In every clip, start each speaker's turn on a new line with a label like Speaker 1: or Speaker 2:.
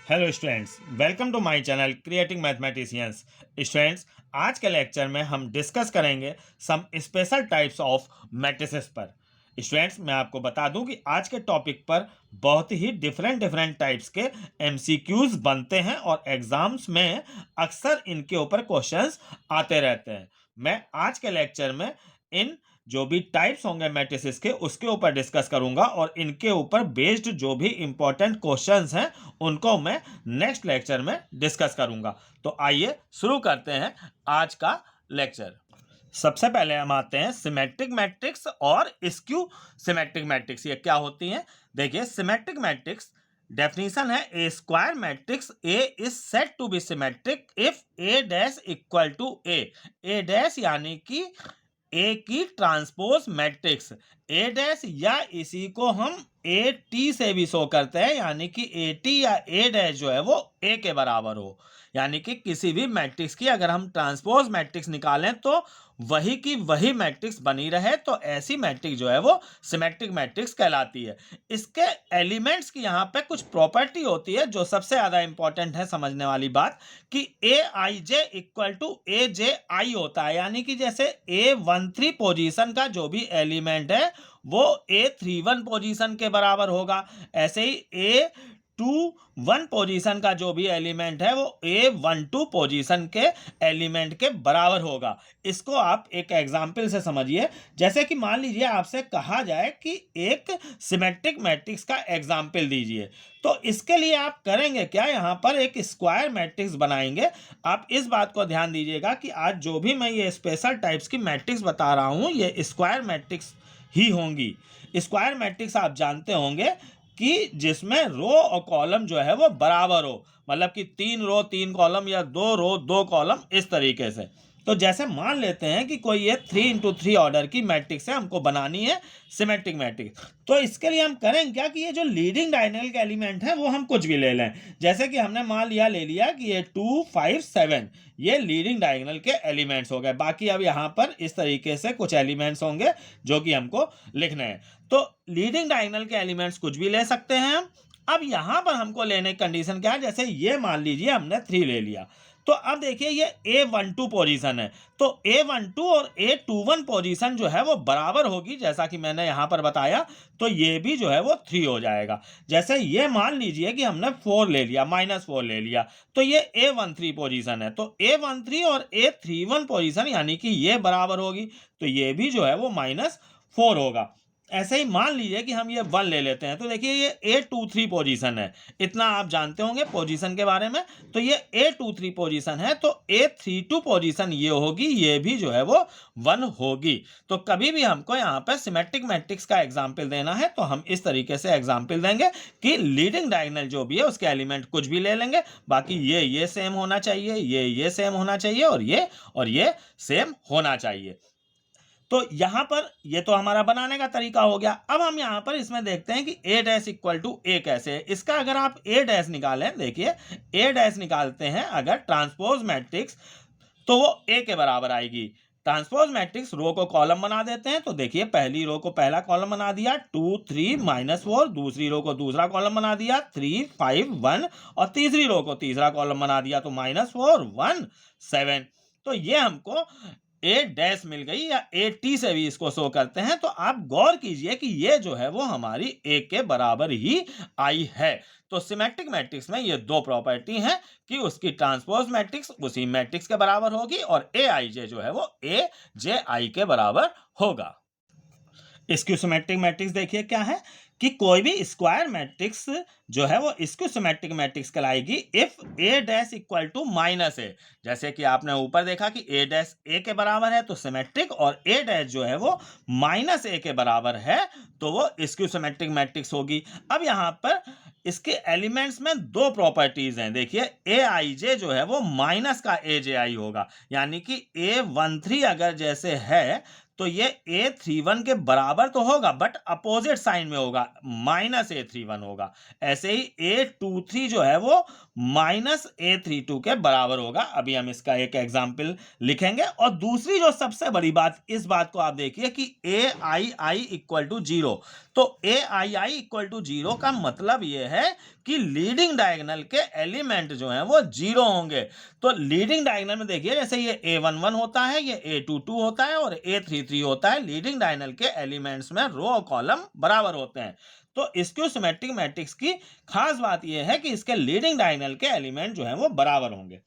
Speaker 1: Hello students, welcome to my channel creating mathematicians. Students, आज के lecture में हम डिस्कस करेंगे some special types of matrices पर। स्टूडेंट्स, मैं आपको बता दूं कि आज के टॉपिक पर बहुत ही डिफरेंट टाइप्स के एमसीक्यूज बनते हैं और एग्जाम्स में अक्सर इनके ऊपर क्वेश्चंस आते रहते हैं। मैं आज के लेक्चर में इन जो भी टाइप्स होंगे मैट्रिसेस के उसके ऊपर डिस्कस करूंगा और इनके ऊपर बेस्ड जो भी इंपॉर्टेंट क्वेश्चंस हैं उनको मैं नेक्स्ट लेक्चर में डिस्कस करूंगा। तो आइए शुरू करते हैं आज का लेक्चर। सबसे पहले हम आते हैं सिमेट्रिक मैट्रिक्स और स्क्यू सिमेट्रिक मैट्रिक्स। ये क्या होती हैं? देखिए, सिमेट्रिक मैट्रिक्स डेफिनेशन है a square matrix A is said to be symmetric if A dash equal to A dash यानी कि ए की ट्रांसपोज मैट्रिक्स ए डैश, या इसी को हम ए टी से भी शो करते हैं, यानी कि ए टी या ए डैश जो है वो ए के बराबर हो। यानी कि किसी भी मैट्रिक्स की अगर हम ट्रांसपोज मैट्रिक्स निकालें तो वही की वही मैट्रिक्स बनी रहे, तो ऐसी मैट्रिक्स जो है वो सिमेट्रिक मैट्रिक्स कहलाती है। इसके एलिमेंट्स की यहाँ पे कुछ प्रॉपर्टी होती है जो सबसे ज्यादा इंपॉर्टेंट है समझने वाली बात, कि ए आई जे इक्वल टू ए जे आई होता है। यानी कि जैसे A13 पोजीशन का जो भी एलिमेंट है वो A31 पोजीशन के बराबर होगा, ऐसे ही A21 पोजीशन का जो भी एलिमेंट है वो A12 पोजीशन के एलिमेंट के बराबर होगा। इसको आप एक एग्जाम्पल से समझिए। जैसे कि मान लीजिए आपसे कहा जाए कि एक सिमेट्रिक मैट्रिक्स का एग्जाम्पल दीजिए, तो इसके लिए आप करेंगे क्या? यहाँ पर एक स्क्वायर मैट्रिक्स बनाएंगे। आप इस बात को ध्यान दीजिएगा कि आज जो भी मैं ये स्पेशल टाइप्स की मैट्रिक्स बता रहा हूँ ये स्क्वायर मैट्रिक्स ही होंगी। स्क्वायर मैट्रिक्स आप जानते होंगे कि जिसमें रो और कॉलम जो है वो बराबर हो, मतलब कि 3 रो 3 कॉलम या 2 रो 2 कॉलम, इस तरीके से। तो जैसे मान लेते हैं कि कोई ये 3x3 ऑर्डर की मैट्रिक्स है, हमको बनानी है सिमेट्रिक मैट्रिक्स। तो इसके लिए हम करें क्या कि ये जो लीडिंग डायगोनल के एलिमेंट है वो हम कुछ भी ले लें। जैसे कि हमने मान लिया ले लिया कि ये 2 5 7 ये लीडिंग डायगोनल के एलिमेंट्स हो गए। बाकी अब यहाँ पर इस तरीके से कुछ एलिमेंट्स होंगे जो कि हमको लिखने हैं। तो लीडिंग डायगोनल के एलिमेंट्स कुछ भी ले सकते हैं हम। अब यहां पर हमको लेने की कंडीशन क्या है? जैसे ये मान लीजिए हमने 3 ले लिया, तो अब देखिए ये A12 पोजीशन है, तो A12 और A21 पोजीशन जो है वो बराबर होगी, जैसा कि मैंने यहां पर बताया। तो ये भी जो है वो 3 हो जाएगा। जैसे ये मान लीजिए कि हमने 4 ले लिया, -4 ले लिया, तो ये A13 पोजीशन है, तो A13 और A31 पोजीशन यानी कि ये बराबर होगी, तो ये भी जो है वो -4 होगा। ऐसे ही मान लीजिए कि हम ये 1 ले लेते हैं, तो देखिए ये A23 पोजीशन है, इतना आप जानते होंगे पोजीशन के बारे में। तो ये A23 पोजीशन है, तो A32 पोजीशन ये होगी, ये भी जो है वो 1 होगी। तो कभी भी हमको यहाँ पे सिमेट्रिक मैट्रिक्स का एग्जाम्पल देना है तो हम इस तरीके से एग्जाम्पल देंगे कि लीडिंग डायगोनल जो भी है उसके एलिमेंट कुछ भी ले लेंगे, बाकी ये सेम होना चाहिए, ये सेम होना चाहिए, और ये सेम होना चाहिए। तो यहां पर ये तो हमारा बनाने का तरीका हो गया। अब हम यहां पर इसमें देखते हैं कि ए डैश इक्वल टू ए कैसे है। इसका अगर आप ए डैश निकालें, देखिए ए डैश निकालते हैं अगर ट्रांसपोज मैट्रिक्स, तो वो ए के बराबर आएगी। ट्रांसपोज मैट्रिक्स रो को कॉलम बना देते हैं, तो देखिए पहली रो को पहला कॉलम बना दिया 2 3 -4, दूसरी रो को दूसरा कॉलम बना दिया 3 5 1, और तीसरी रो को तीसरा कॉलम बना दिया तो -4 1 7। तो ये हमको ए डैश मिल गई, या ए टी से भी इसको शो करते हैं। तो आप गौर कीजिए कि ये जो है वो हमारी ए के बराबर ही आई है। तो सिमेट्रिक मैट्रिक्स में ये दो प्रॉपर्टी हैं कि उसकी ट्रांसपोज मैट्रिक्स उसी मैट्रिक्स के बराबर होगी और ए आई जे जो है वो ए जे आई के बराबर होगा। स्क्यू सिमेट्रिक मैट्रिक्स देखिए क्या है कि कोई भी स्क्वायर मैट्रिक्स जो है वो स्क्यू सिमेट्रिक मैट्रिक्स कहलाएगी if A dash equal to -a। जैसे कि आपने ऊपर देखा कि ए डैश ए के बराबर है तो सिमेट्रिक, और ए डैश जो है वो -a के बराबर है तो वो स्क्यू सिमेट्रिक मैट्रिक्स होगी। अब यहाँ पर इसके एलिमेंट्स में दो प्रॉपर्टीज हैं। देखिए ए आई जे जो है वो माइनस का ए जे आई होगा, यानी कि A13 अगर जैसे है तो ये A31 के बराबर तो होगा बट अपोजिट साइन में होगा, -A31 होगा। ऐसे ही A23 जो है वो -A32 के बराबर होगा। अभी हम इसका एक एग्जाम्पल लिखेंगे। और दूसरी जो सबसे बड़ी बात, इस बात को आप देखिए कि AII = 0। तो AII = 0 का मतलब यह है कि लीडिंग डायगोनल के एलिमेंट जो हैं वो 0 होंगे। तो लीडिंग डायगोनल में देखिए, जैसे ये A11 होता है, ये A22 होता है और A33 होता है। लीडिंग डायगोनल के एलिमेंट्स में रो और कॉलम बराबर होते हैं। तो स्क्यू सिमेट्रिक मैट्रिक्स की खास बात यह है कि इसके लीडिंग डायगोनल के एलिमेंट जो हैं वो बराबर होंगे।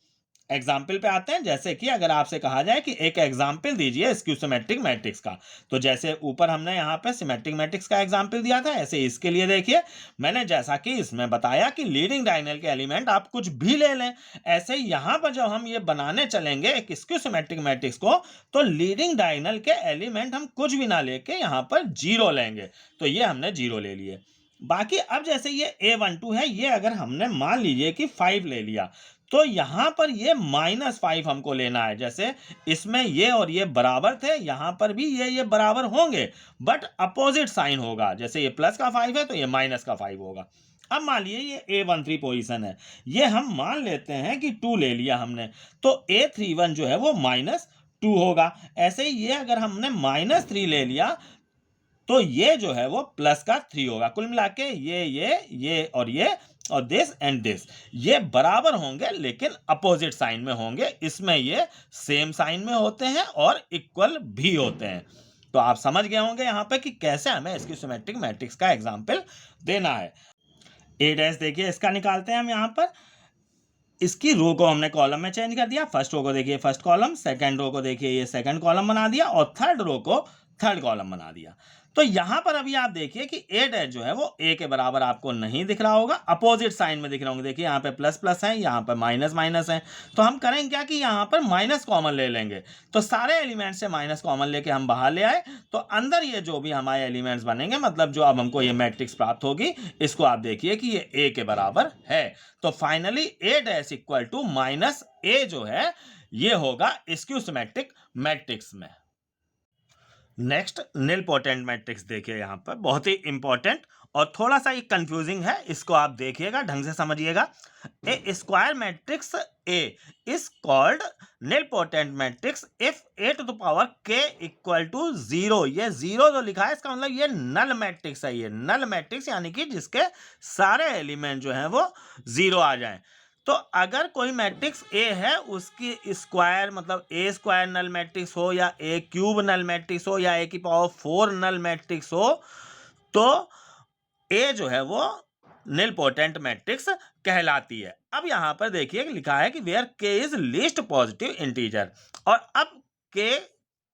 Speaker 1: एग्जाम्पल पे आते हैं। जैसे कि अगर आपसे कहा जाए कि एक एग्जाम्पल दीजिए स्क्यू सिमेट्रिक मैट्रिक्स का, तो जैसे ऊपर हमने यहाँ पे सिमेट्रिक मैट्रिक्स का एग्जाम्पल दिया था, ऐसे इसके लिए देखिए मैंने जैसा कि इसमें बताया कि लीडिंग डायगोनल के एलिमेंट आप कुछ भी ले लें। ऐसे यहाँ पर जब हम ये बनाने चलेंगे एक स्क्यू सिमेट्रिक मैट्रिक्स को, तो लीडिंग डायगोनल के एलिमेंट हम कुछ भी ना लेके यहाँ पर 0 लेंगे। तो ये हमने 0 ले लिए। बाकी अब जैसे ये A12 है, ये अगर हमने मान लीजिए कि 5 ले लिया, तो यहां पर ये -5 हमको लेना है। जैसे इसमें ये और ये बराबर थे, यहां पर भी ये बराबर होंगे बट अपोजिट साइन होगा। जैसे ये प्लस का 5 है तो ये माइनस का 5 होगा। अब मान लीजिए ये A13 पोजीशन है, ये हम मान लेते हैं कि 2 ले लिया हमने, तो A31 जो है वो -2 होगा। ऐसे ही ये अगर हमने -3 ले लिया तो ये जो है वो प्लस का 3 होगा। कुल मिला के ये और दिस एंड दिस ये बराबर होंगे लेकिन अपोजिट साइन में होंगे। इसमें ये सेम साइन में होते हैं और इक्वल भी होते हैं। तो आप समझ गए होंगे यहाँ पे कि कैसे हमें इसकी सिमेट्रिक मैट्रिक्स का एग्जाम्पल देना है। A' देखिए इसका निकालते हैं हम। यहाँ पर इसकी रो को हमने कॉलम में चेंज कर दिया। फर्स्ट रो को देखिए फर्स्ट कॉलम, सेकंड रो को देखिए ये सेकंड कॉलम बना दिया और थर्ड रो को थर्ड कॉलम बना दिया। तो यहां पर अभी आप देखिए कि A' जो है वो A के बराबर आपको नहीं दिख रहा होगा, अपोजिट साइन में दिख रहा होंगे। देखिए यहाँ पे प्लस प्लस है, यहाँ पर माइनस माइनस है। तो हम करेंगे क्या कि यहाँ पर माइनस कॉमन ले लेंगे। तो सारे एलिमेंट से माइनस कॉमन लेके हम बाहर ले आए, तो अंदर ये जो भी हमारे एलिमेंट्स बनेंगे, मतलब जो अब हमको ये मैट्रिक्स प्राप्त होगी, इसको आप देखिए कि ये A के बराबर है। तो फाइनली A' = -A जो है ये होगा स्क्यू सिमेट्रिक मैट्रिक्स में। नेक्स्ट निलपोटेंट मैट्रिक्स देखिए, यहाँ पर बहुत ही इंपॉर्टेंट और थोड़ा सा ये कंफ्यूजिंग है, इसको आप देखिएगा, ढंग से समझिएगा। A square matrix A is called nilpotent matrix if A⁴k = 0। ये 0 जो लिखा है इसका मतलब ये नल मैट्रिक्स है। ये नल मैट्रिक्स यानी कि जिसके सारे एलिमेंट जो हैं वो 0 आ जाएं। तो अगर कोई मैट्रिक्स A है, उसकी स्क्वायर मतलब A² नल मैट्रिक्स हो या A³ नल मैट्रिक्स हो या A⁴ नल मैट्रिक्स हो, तो A जो है वो निलपोटेंट मैट्रिक्स कहलाती है। अब यहां पर देखिए लिखा है कि where K is least positive integer. और अब K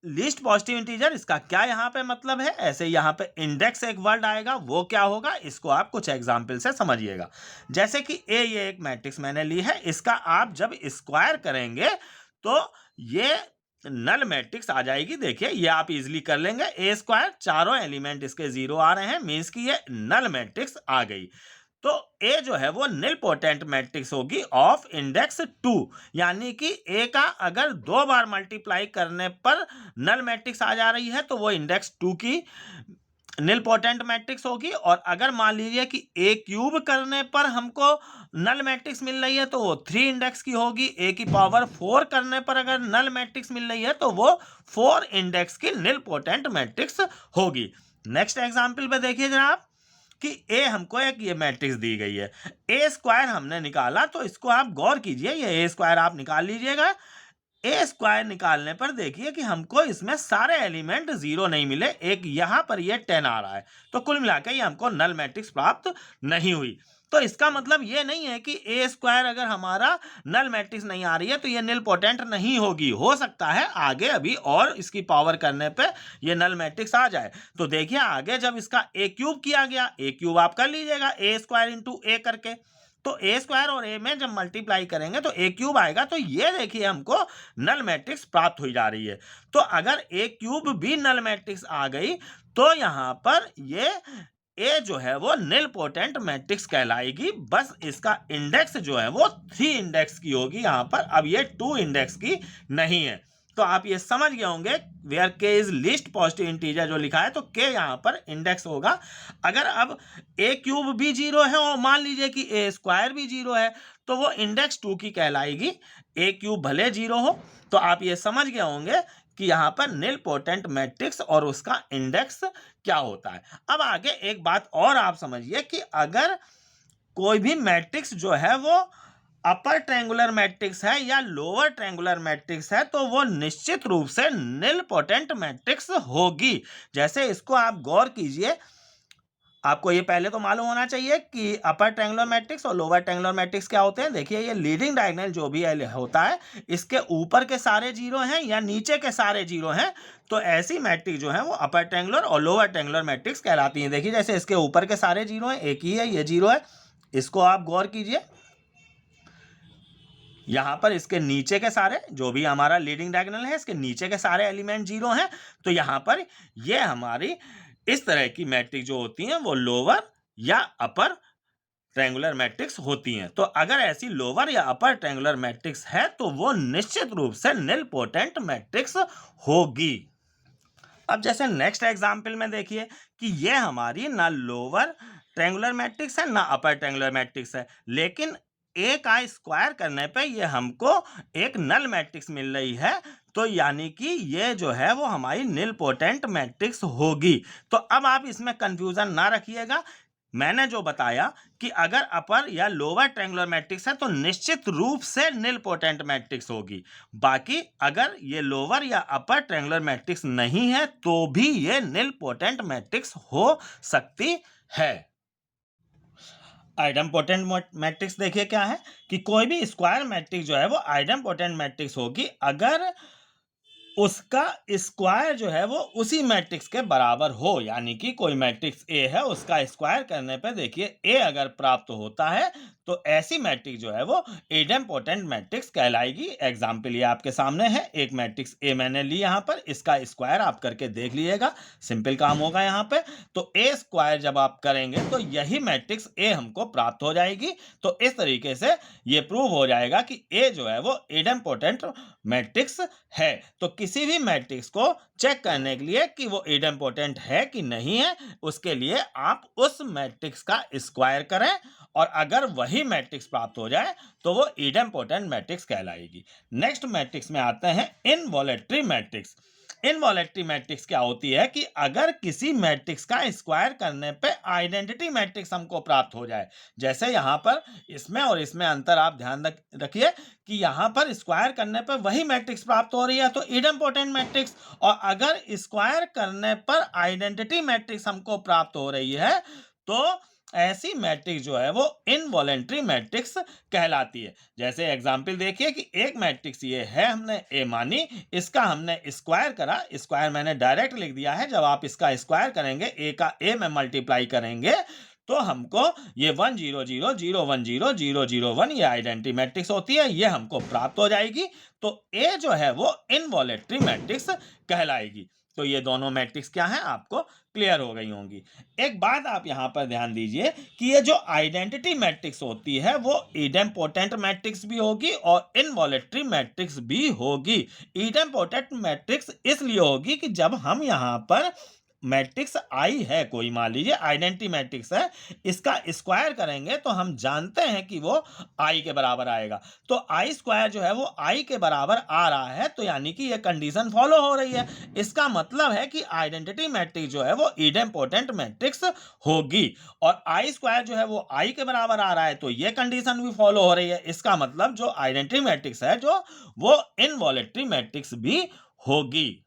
Speaker 1: लीस्ट पॉजिटिव इंटीजर, इसका क्या यहाँ पे मतलब है? ऐसे यहाँ पे इंडेक्स एक वर्ड आएगा, वो क्या होगा इसको आप कुछ एग्जाम्पल से समझिएगा। जैसे कि A ये एक मैट्रिक्स मैंने ली है, इसका आप जब स्क्वायर करेंगे तो ये नल मैट्रिक्स आ जाएगी। देखिए ये आप इजीली कर लेंगे। A², चारों एलिमेंट इसके 0 आ रहे हैं, मीन्स कि ये नल मैट्रिक्स आ गई। तो A जो है वो निलपोटेंट मैट्रिक्स होगी ऑफ इंडेक्स 2, यानी कि A का अगर 2 बार मल्टीप्लाई करने पर नल मैट्रिक्स आ जा रही है तो वो इंडेक्स 2 की निलपोटेंट मैट्रिक्स होगी। और अगर मान लीजिए कि A³ करने पर हमको नल मैट्रिक्स मिल रही है तो वो 3 इंडेक्स की होगी। A⁴ करने पर अगर नल मैट्रिक्स मिल रही है तो वो 4 इंडेक्स की निलपोटेंट मैट्रिक्स होगी। नेक्स्ट एग्जाम्पल पे देखिए जरा आप कि A हमको एक ये मैट्रिक्स दी गई है, A² हमने निकाला, तो इसको आप गौर कीजिए, ये A² आप निकाल लीजिएगा। A² निकालने पर देखिए कि हमको इसमें सारे एलिमेंट 0 नहीं मिले, एक यहां पर ये 10 आ रहा है, तो कुल मिलाकर ये हमको नल मैट्रिक्स प्राप्त नहीं हुई। तो इसका मतलब ये नहीं है कि A² अगर हमारा नल मैट्रिक्स नहीं आ रही है तो ये निलपोटेंट नहीं होगी। हो सकता है आगे अभी और इसकी पावर करने पे ये नल मैट्रिक्स आ जाए। तो देखिए आगे जब इसका A³ किया गया, A³ आप कर लीजिएगा A² × A करके, तो A² और A में जब मल्टीप्लाई करेंगे तो A³ आएगा। तो ये देखिए हमको नल मैट्रिक्स प्राप्त हो जा रही है। तो अगर A³ भी नल मैट्रिक्स आ गई तो यहां पर ये A जो है वो निलपोटेंट मैट्रिक्स कहलाएगी। बस इसका इंडेक्स जो है वो 3 इंडेक्स की होगी यहाँ पर, अब ये 2 इंडेक्स की नहीं है। तो आप ये समझ गए होंगे वेयर के इज लीस्ट पॉजिटिव इंटीजर जो लिखा है, तो के यहाँ पर इंडेक्स होगा। अगर अब ए क्यूब भी 0 है और मान लीजिए कि ए स्क्वायर भी 0 है, तो वो इंडेक्स 2 की कहलाएगी। ए क्यूब भले 0 हो, तो आप ये समझ गए होंगे कि यहाँ पर निल पोटेंट मैट्रिक्स और उसका इंडेक्स क्या होता है। अब आगे एक बात और आप समझिए कि अगर कोई भी मैट्रिक्स जो है वो अपर ट्रायंगुलर मैट्रिक्स है या लोअर ट्रायंगुलर मैट्रिक्स है, तो वो निश्चित रूप से निल पोटेंट मैट्रिक्स होगी। जैसे इसको आप गौर कीजिए, आपको ये पहले तो मालूम होना चाहिए कि अपर ट्रायंगुलर मैट्रिक्स और लोअर ट्रायंगुलर मैट्रिक्स क्या होते हैं। देखिए ये लीडिंग डायगोनल जो भी होता है, इसके ऊपर के सारे जीरो हैं या नीचे के सारे जीरो हैं, तो ऐसी मैट्रिक्स जो है वो अपर ट्रायंगुलर और लोअर ट्रायंगुलर मैट्रिक्स कहलाती हैं। देखिए जैसे इसके ऊपर के सारे जीरो हैं, एक ही है, ये जीरो है, इसको आप गौर कीजिए। यहाँ पर इसके नीचे के सारे जो भी हमारा लीडिंग डायगोनल है, इसके नीचे के सारे एलिमेंट जीरो हैं, तो यहाँ पर ये हमारी इस तरह की मैट्रिक्स जो होती हैं वो लोअर या अपर ट्रायंगुलर मैट्रिक्स होती हैं। तो अगर ऐसी लोअर या अपर ट्रायंगुलर मैट्रिक्स है तो वो निश्चित रूप से निल पोटेंट मैट्रिक्स होगी। अब जैसे नेक्स्ट एग्जाम्पल में देखिए कि ये हमारी ना लोअर ट्रायंगुलर मैट्रिक्स है ना अपर ट्रायंगुलर मैट्रिक्स है, लेकिन ए का स्क्वायर करने पे ये हमको एक नल मैट्रिक्स मिल रही है, तो यानी कि ये जो है वो हमारी निल पोटेंट मैट्रिक्स होगी। तो अब आप इसमें कंफ्यूजन ना रखिएगा, मैंने जो बताया कि अगर अपर या लोअर ट्रायंगुलर मैट्रिक्स है तो निश्चित रूप से निल पोटेंट मैट्रिक्स होगी। बाकी अगर ये लोअर या अपर ट्रायंगुलर मैट्रिक्स नहीं है तो भी ये निल पोटेंट मैट्रिक्स हो सकती है। आइडेम्पोटेंट मैट्रिक्स देखिए क्या है कि कोई भी स्क्वायर मैट्रिक्स जो है वो आइडेम्पोटेंट मैट्रिक्स होगी अगर उसका स्क्वायर जो है वो उसी मैट्रिक्स के बराबर हो। यानी कि कोई मैट्रिक्स ए है, उसका स्क्वायर करने पे देखिए ए अगर प्राप्त होता है तो ऐसी मैट्रिक्स जो है वो इडेम्पोटेंट मैट्रिक्स कहलाएगी। एग्जाम्पल ये आपके सामने है, एक मैट्रिक्स ए मैंने ली, यहाँ पर इसका स्क्वायर आप करके देख लीजिएगा, सिंपल काम होगा यहाँ पे। तो ए स्क्वायर जब आप करेंगे तो यही मैट्रिक्स ए हमको प्राप्त हो जाएगी। तो इस तरीके से ये प्रूव हो जाएगा कि ए जो है वो इडेम्पोटेंट मैट्रिक्स है। तो किसी भी मैट्रिक्स को चेक करने के लिए कि वो इडेम्पोटेंट है कि नहीं है, उसके लिए आप उस मैट्रिक्स का स्क्वायर करें और अगर वही मैट्रिक्स प्राप्त हो जाए तो वो इडेम्पोटेंट मैट्रिक्स कहलाएगी। नेक्स्ट मैट्रिक्स में आते हैं इनवॉलेटरी मैट्रिक्स। इनवॉलेटरी मैट्रिक्स क्या होती है कि अगर किसी मैट्रिक्स का स्क्वायर करने पे आइडेंटिटी मैट्रिक्स हमको प्राप्त हो जाए। जैसे यहाँ पर इसमें और इसमें अंतर आप ध्यान रखिए कि यहाँ पर स्क्वायर करने पर वही मैट्रिक्स प्राप्त हो रही है तो इडेम्पोटेंट मैट्रिक्स, और अगर स्क्वायर करने पर आइडेंटिटी मैट्रिक्स हमको प्राप्त हो रही है तो ऐसी मैट्रिक्स जो है वो इनवॉलेंटरी मैट्रिक्स कहलाती है। जैसे एग्जांपल देखिए कि एक मैट्रिक्स ये है, हमने ए मानी, इसका हमने स्क्वायर करा, स्क्वायर मैंने डायरेक्ट लिख दिया है। जब आप इसका स्क्वायर करेंगे, ए का ए में मल्टीप्लाई करेंगे तो हमको ये 1 0 0 0 1 0 0 0 1 ये आइडेंटिटी मैट्रिक्स होती है, ये हमको प्राप्त हो जाएगी। तो ए जो है वो इनवॉलेटरी मैट्रिक्स कहलाएगी। तो ये दोनों मैट्रिक्स क्या हैं आपको क्लियर हो गई होंगी। एक बात आप यहाँ पर ध्यान दीजिए कि ये जो आइडेंटिटी मैट्रिक्स होती है वो इडेम्पोटेंट मैट्रिक्स भी होगी और इनवॉलेटरी मैट्रिक्स भी होगी। इडेम्पोटेंट मैट्रिक्स इसलिए होगी कि जब हम यहाँ पर मैट्रिक्स आई है, कोई मान लीजिए आइडेंटिटी मैट्रिक्स है, इसका स्क्वायर करेंगे तो हम जानते हैं कि वो आई के बराबर आएगा। तो आई स्क्वायर जो है वो आई के बराबर आ रहा है, तो यानी कि ये कंडीशन फॉलो हो रही है। इसका मतलब है कि आइडेंटिटी मैट्रिक्स जो है वो इडेम्पोटेंट मैट्रिक्स होगी, और आई स्क्वायर जो है वो आई के बराबर आ रहा है तो ये कंडीशन भी फॉलो हो रही है। इसका मतलब जो आइडेंटिटी मैट्रिक्स है जो वो इनवॉलेटरी मैट्रिक्स भी होगी।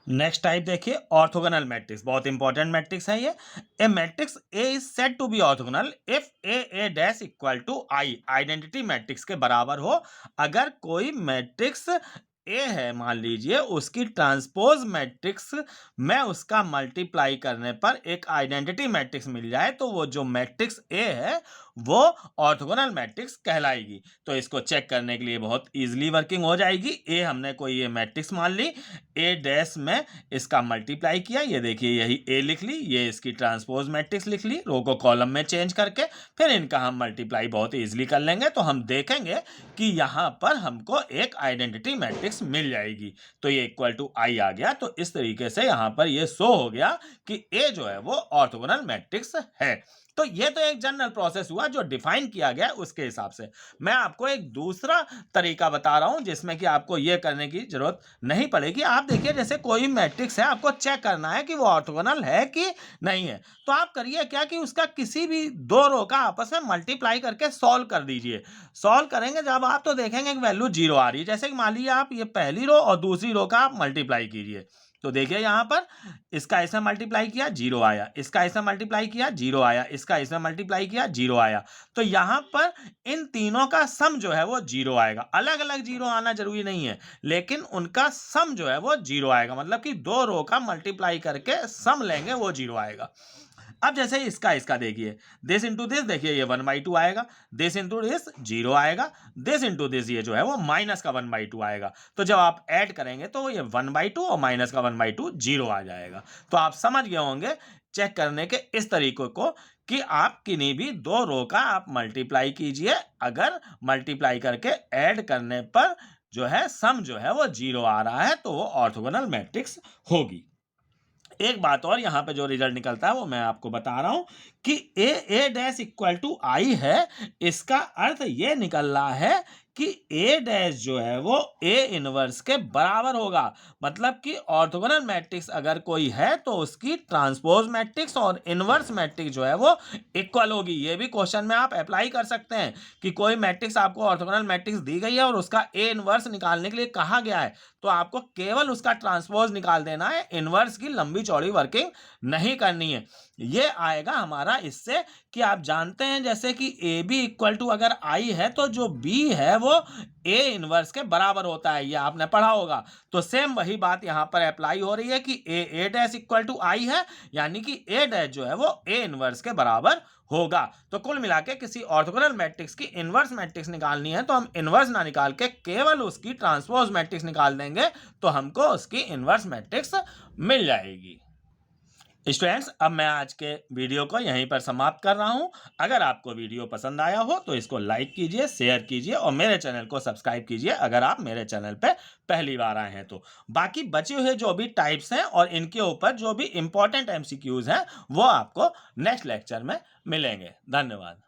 Speaker 1: नेक्स्ट टाइप देखिए ऑर्थोगोनल मैट्रिक्स, बहुत इंपॉर्टेंट मैट्रिक्स है ये। A matrix A is said to be orthogonal if A dash equal to I, identity matrix के बराबर हो। अगर कोई मैट्रिक्स ए है मान लीजिए, उसकी ट्रांसपोज मैट्रिक्स में उसका मल्टीप्लाई करने पर एक आइडेंटिटी मैट्रिक्स मिल जाए तो वो जो मैट्रिक्स ए है वो ऑर्थोगोनल मैट्रिक्स कहलाएगी। तो इसको चेक करने के लिए बहुत इजीली वर्किंग हो जाएगी। ए हमने कोई ये मैट्रिक्स मान ली, ए डैश में इसका मल्टीप्लाई किया, ये देखिए यही ए लिख ली, ये इसकी ट्रांसपोज मैट्रिक्स लिख ली रो को कॉलम में चेंज करके, फिर इनका हम मल्टीप्लाई बहुत इजीली कर लेंगे। तो हम देखेंगे कि यहाँ पर हमको एक आइडेंटिटी मैट्रिक्स मिल जाएगी। तो ये इक्वल टू आई आ गया। तो इस तरीके से यहाँ पर ये शो हो गया कि ए जो है वो ऑर्थोगोनल मैट्रिक्स है। तो ये तो एक जनरल प्रोसेस हुआ जो डिफाइन किया गया उसके हिसाब से। मैं आपको एक दूसरा तरीका बता रहा हूं जिसमें कि आपको ये करने की जरूरत नहीं पड़ेगी। आप देखिए जैसे कोई मैट्रिक्स है, आपको चेक करना है कि वो ऑर्थोगोनल है कि नहीं है। तो आप करिए क्या कि उसका किसी भी दो रो का आपस में मल्टीप्लाई करके सॉल्व कर दीजिए। सॉल्व करेंगे जब आप तो देखेंगे कि वैल्यू 0 आ रही है। जैसे कि मान लीजिए आप ये पहली रो और दूसरी रो का आप मल्टीप्लाई कीजिए, तो देखिए यहां पर इसका इसमें मल्टीप्लाई किया 0 आया, इसका इसमें मल्टीप्लाई किया 0 आया, इसका इसमें मल्टीप्लाई किया 0 आया। तो यहां पर इन तीनों का सम जो है वो 0 आएगा। अलग अलग 0 आना जरूरी नहीं है, लेकिन उनका सम जो है वो 0 आएगा। मतलब कि दो रो का मल्टीप्लाई करके सम लेंगे वो 0 आएगा। अब जैसे इसका इसका देखिए, दिस इंटू दिस, देखिए ये 1/2 आएगा, दिस इंटू दिस 0 आएगा, दिस इंटू दिस ये जो है वो माइनस का 1/2 आएगा। तो जब आप ऐड करेंगे तो ये 1/2 और माइनस का 1/2 0 आ जाएगा। तो आप समझ गए होंगे चेक करने के इस तरीके को कि आप किन्हीं भी दो रो का आप मल्टीप्लाई कीजिए, अगर मल्टीप्लाई करके ऐड करने पर जो है सम जो है वो 0 आ रहा है तो वो ऑर्थोगोनल मैट्रिक्स होगी। एक बात और यहाँ पे जो रिजल्ट निकलता है वो मैं आपको बता रहा हूं कि ए डैश इक्वल टू आई है। इसका अर्थ ये निकल रहा है कि ए डैश जो है वो ए इनवर्स के बराबर होगा। मतलब कि ऑर्थोगोनल मैट्रिक्स अगर कोई है तो उसकी ट्रांसपोज मैट्रिक्स और इनवर्स मैट्रिक्स जो है वो इक्वल होगी। ये भी क्वेश्चन में आप अप्लाई कर सकते हैं कि कोई मैट्रिक्स आपको ऑर्थोगोनल मैट्रिक्स दी गई है और उसका ए इनवर्स निकालने के लिए कहा गया है, तो आपको केवल उसका ट्रांसपोज निकाल देना है, इनवर्स की लंबी चौड़ी वर्किंग नहीं करनी है। ये आएगा हमारा इससे कि आप जानते हैं जैसे कि ए बी इक्वल टू अगर आई है तो जो बी है वो ए इनवर्स के बराबर होता है, ये आपने पढ़ा होगा। तो सेम वही बात यहाँ पर अप्लाई हो रही है कि ए डैश इक्वल टू आई है, यानी कि ए डैश जो है वो ए इनवर्स के बराबर होगा। तो कुल मिला के किसी ऑर्थोगोनल मैट्रिक्स की इनवर्स मैट्रिक्स निकालनी है तो हम इनवर्स ना निकाल के केवल उसकी ट्रांसपोज मैट्रिक्स निकाल देंगे तो हमको उसकी इनवर्स मैट्रिक्स मिल जाएगी। स्टूडेंट्स, अब मैं आज के वीडियो को यहीं पर समाप्त कर रहा हूं। अगर आपको वीडियो पसंद आया हो तो इसको लाइक कीजिए, शेयर कीजिए और मेरे चैनल को सब्सक्राइब कीजिए अगर आप मेरे चैनल पे पहली बार आए हैं तो। बाकी बचे हुए जो भी टाइप्स हैं और इनके ऊपर जो भी इंपॉर्टेंट एमसीक्यूज हैं वो आपको नेक्स्ट लेक्चर में मिलेंगे। धन्यवाद।